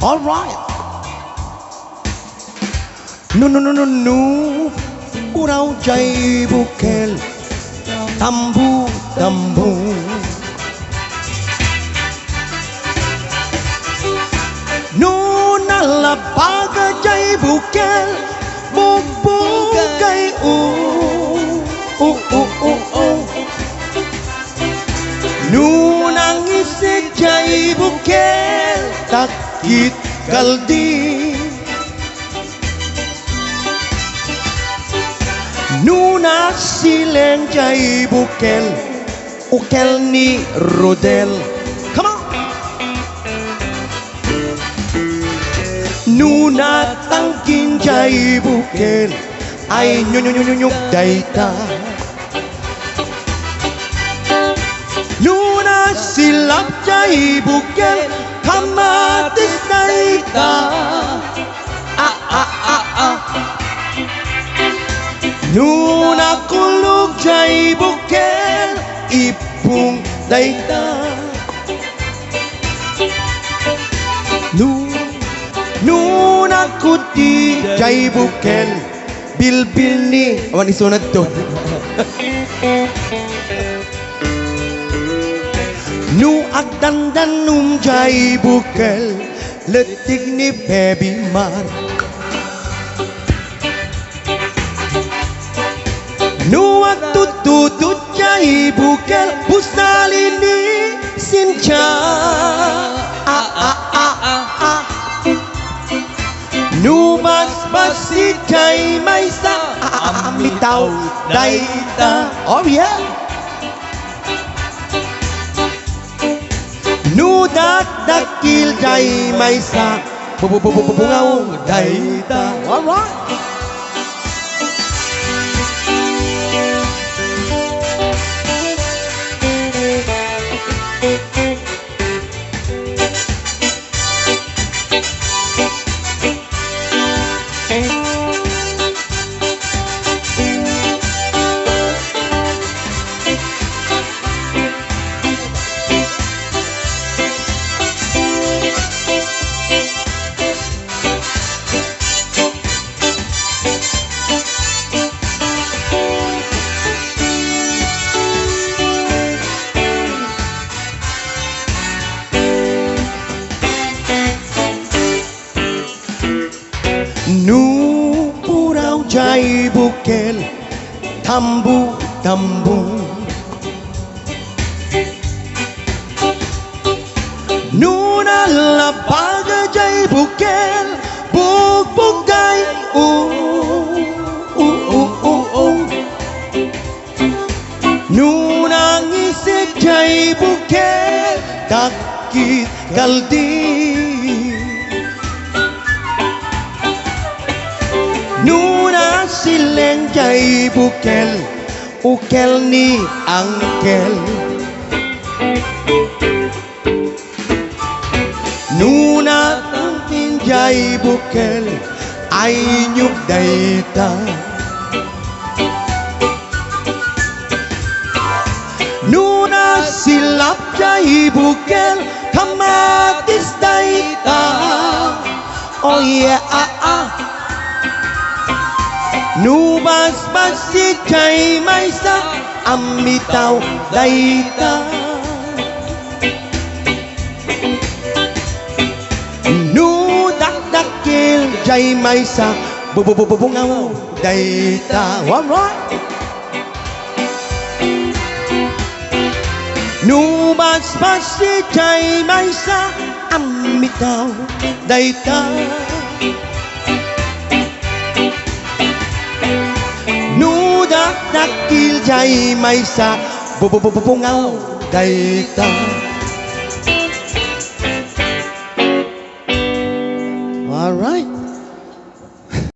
Alright. No. Urau jai bukel. Tambu. Nuna la baga jai bukel. Bukai Nunang isik jai bukel. Takit kaldi. Nuna sileng jai bukel. Ukel ni rodel. Come on. Nuna tangkin jai bukel. Ay nyuk daita. Nuna silap jai bukel. Kamatis daita. Nuna kulog jai bukel. Ipung daita. Nuna kuti jai bukel. Bil ni awan isunod to. Nu agdandanum jai bukel. Letik ni baby mar. Nu agtututut jai bukel. Pusnalini sincha. Nu bas-basi jai maisa. Amitau daita. Oh yeah. Nu dakil jai maisa. Bungau daita. Alright. Nu urau jai bukel. Tambu. Nuna la baga jai bukel. Bukai Nuna ngisik jai bukel. Takit kaldi. Nuna sileng jai bukel. Ukel ni angkel. Nuna tangkin jai bukel. Ay nyuk daita. Nuna silap jai bukel. Kamatis daita. Oh yeah. Nu bas-basi jai maisa. Amitau daita. Nu dakil jai maisa. Bungau daita. Alright. Nu bas-basi jai maisa. Amitau daita. Dakil jai maisa. Bungau daita.